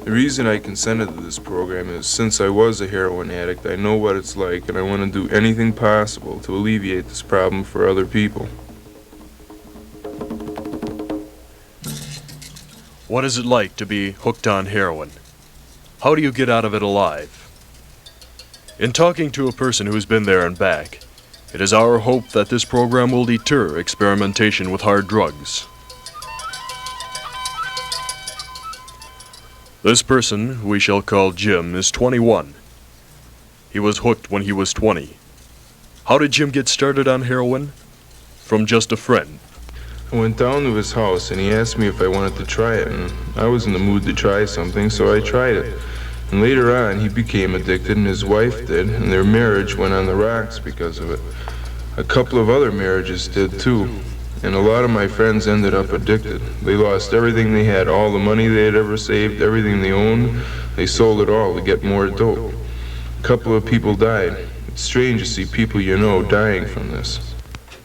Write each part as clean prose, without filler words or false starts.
The reason I consented to this program is since I was a heroin addict, I know what it's like and I want to do anything possible to alleviate this problem for other people. What is it like to be hooked on heroin? How do you get out of it alive? In talking to a person who's been there and back, it is our hope that this program will deter experimentation with hard drugs. This person, who we shall call Jim, is 21. He was hooked when he was 20. How did Jim get started on heroin? From just a friend. I went down to his house and he asked me if I wanted to try it, and I was in the mood to try something, so I tried it. And later on, he became addicted and his wife did, and their marriage went on the rocks because of it. A couple of other marriages did too, and a lot of my friends ended up addicted. They lost everything they had, all the money they had ever saved, everything they owned. They sold it all to get more dope. A couple of people died. It's strange to see people you know dying from this.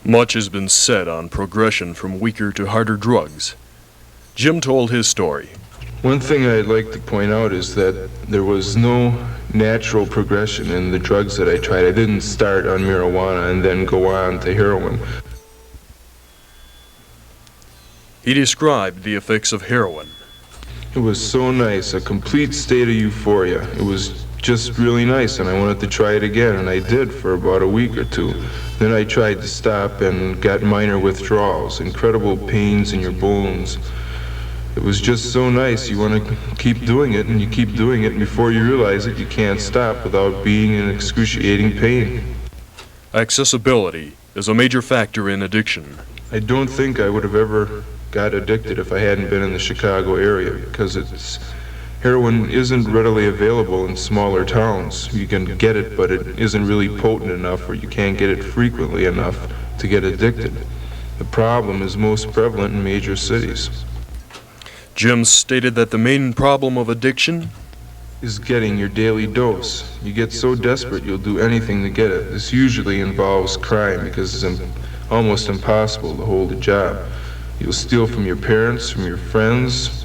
Much has been said on progression from weaker to harder drugs. Jim told his story. One thing I'd like to point out is that there was no natural progression in the drugs that I tried. I didn't start on marijuana and then go on to heroin. He described the effects of heroin. It was so nice, a complete state of euphoria. It was just really nice, and I wanted to try it again, and I did for about a week or two. Then I tried to stop and got minor withdrawals, incredible pains in your bones. It was just so nice. You want to keep doing it, and you keep doing it, and before you realize it, you can't stop without being in excruciating pain. Accessibility is a major factor in addiction. I don't think I would have ever got addicted if I hadn't been in the Chicago area, because heroin isn't readily available in smaller towns. You can get it, but it isn't really potent enough, or you can't get it frequently enough to get addicted. The problem is most prevalent in major cities. Jim stated that the main problem of addiction is getting your daily dose. You get so desperate you'll do anything to get it. This usually involves crime because it's almost impossible to hold a job. You'll steal from your parents, from your friends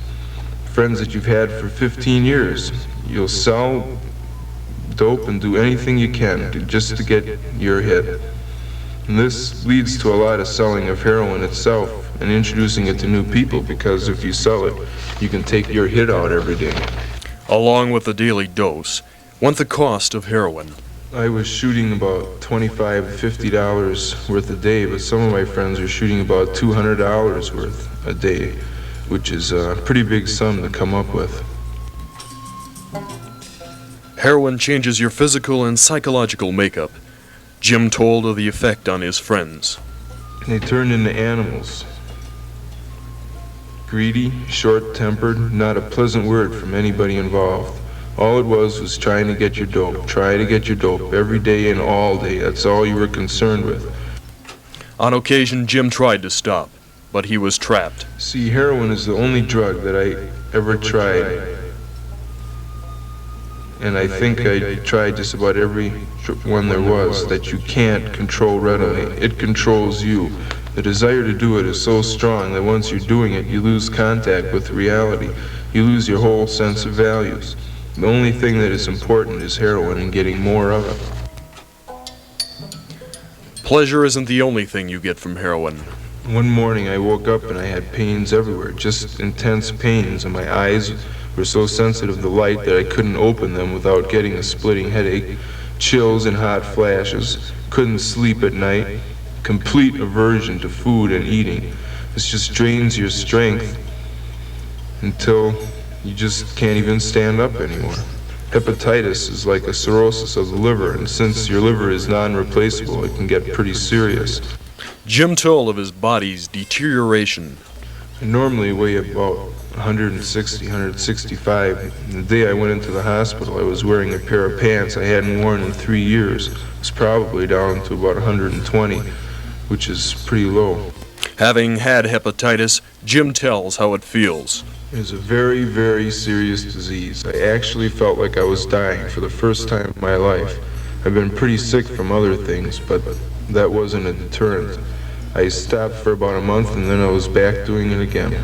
that you've had for 15 years. You'll sell dope and do anything you can just to get your hit. And this leads to a lot of selling of heroin itself and introducing it to new people, because if you sell it, you can take your hit out every day. Along with the daily dose went the cost of heroin. I was shooting about $25, $50 worth a day, but some of my friends are shooting about $200 worth a day, which is a pretty big sum to come up with. Heroin changes your physical and psychological makeup. Jim told of the effect on his friends. They turned into animals. Greedy, short-tempered, not a pleasant word from anybody involved. All it was trying to get your dope. Try to get your dope every day and all day. That's all you were concerned with. On occasion, Jim tried to stop, but he was trapped. See, heroin is the only drug that I ever tried. And I think I tried just about every one there was that you can't control readily. It controls you. The desire to do it is so strong that once you're doing it, you lose contact with reality. You lose your whole sense of values. The only thing that is important is heroin and getting more of it. Pleasure isn't the only thing you get from heroin. One morning I woke up and I had pains everywhere, just intense pains, and my eyes were so sensitive to light that I couldn't open them without getting a splitting headache, chills and hot flashes, couldn't sleep at night, complete aversion to food and eating. This just drains your strength until you just can't even stand up anymore. Hepatitis is like a cirrhosis of the liver, and since your liver is non-replaceable, it can get pretty serious. Jim told of his body's deterioration. I normally weigh about 160, 165. The day I went into the hospital, I was wearing a pair of pants I hadn't worn in 3 years. It's probably down to about 120, which is pretty low. Having had hepatitis, Jim tells how it feels. It's a very, very serious disease. I actually felt like I was dying for the first time in my life. I've been pretty sick from other things, but that wasn't a deterrent. I stopped for about a month and then I was back doing it again.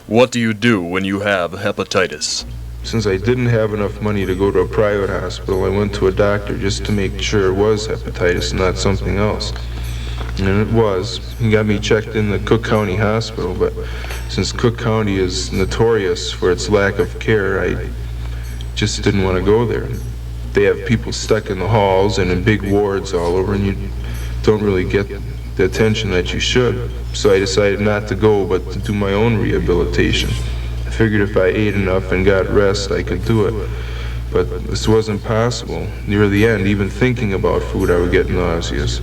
What do you do when you have hepatitis? Since I didn't have enough money to go to a private hospital, I went to a doctor just to make sure it was hepatitis, not something else. And it was. He got me checked in the Cook County Hospital, but since Cook County is notorious for its lack of care, I just didn't want to go there. They have people stuck in the halls and in big wards all over, and you don't really get the attention that you should. So I decided not to go, but to do my own rehabilitation. I figured if I ate enough and got rest, I could do it. But this wasn't possible. Near the end, even thinking about food, I would get nauseous.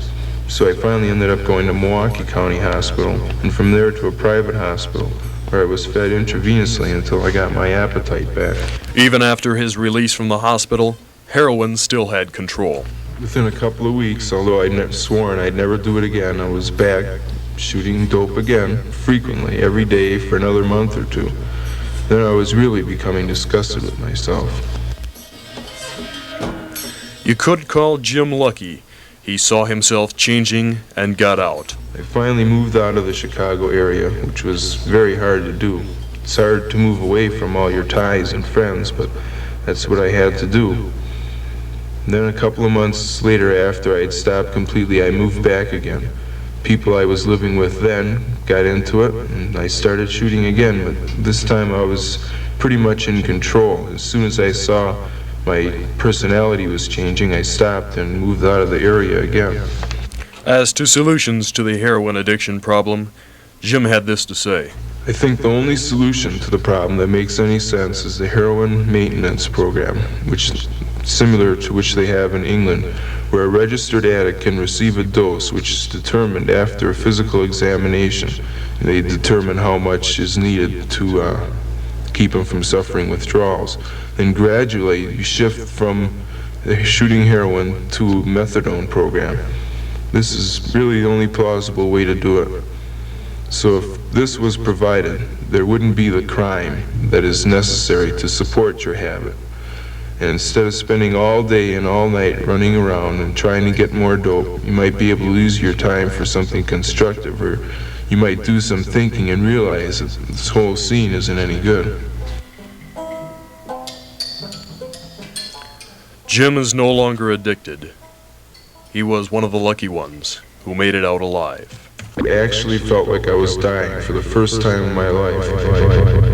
So I finally ended up going to Milwaukee County Hospital, and from there to a private hospital, where I was fed intravenously until I got my appetite back. Even after his release from the hospital, heroin still had control. Within a couple of weeks, although I'd sworn I'd never do it again, I was back shooting dope again, frequently, every day for another month or two. Then I was really becoming disgusted with myself. You could call Jim lucky. He saw himself changing and got out. I finally moved out of the Chicago area, which was very hard to do. It's hard to move away from all your ties and friends, but that's what I had to do. And then a couple of months later, after I'd stopped completely, I moved back again. People I was living with then got into it, and I started shooting again, but this time I was pretty much in control. As soon as I saw my personality was changing, I stopped and moved out of the area again. As to solutions to the heroin addiction problem, Jim had this to say. I think the only solution to the problem that makes any sense is the heroin maintenance program, which similar to which they have in England, where a registered addict can receive a dose which is determined after a physical examination. They determine how much is needed to keep him from suffering withdrawals. Then gradually you shift from the shooting heroin to methadone program. This is really the only plausible way to do it. So if this was provided, there wouldn't be the crime that is necessary to support your habit. And instead of spending all day and all night running around and trying to get more dope, you might be able to use your time for something constructive, or you might do some thinking and realize that this whole scene isn't any good. Jim is no longer addicted. He was one of the lucky ones who made it out alive. I actually felt like I was dying for the first time in my life.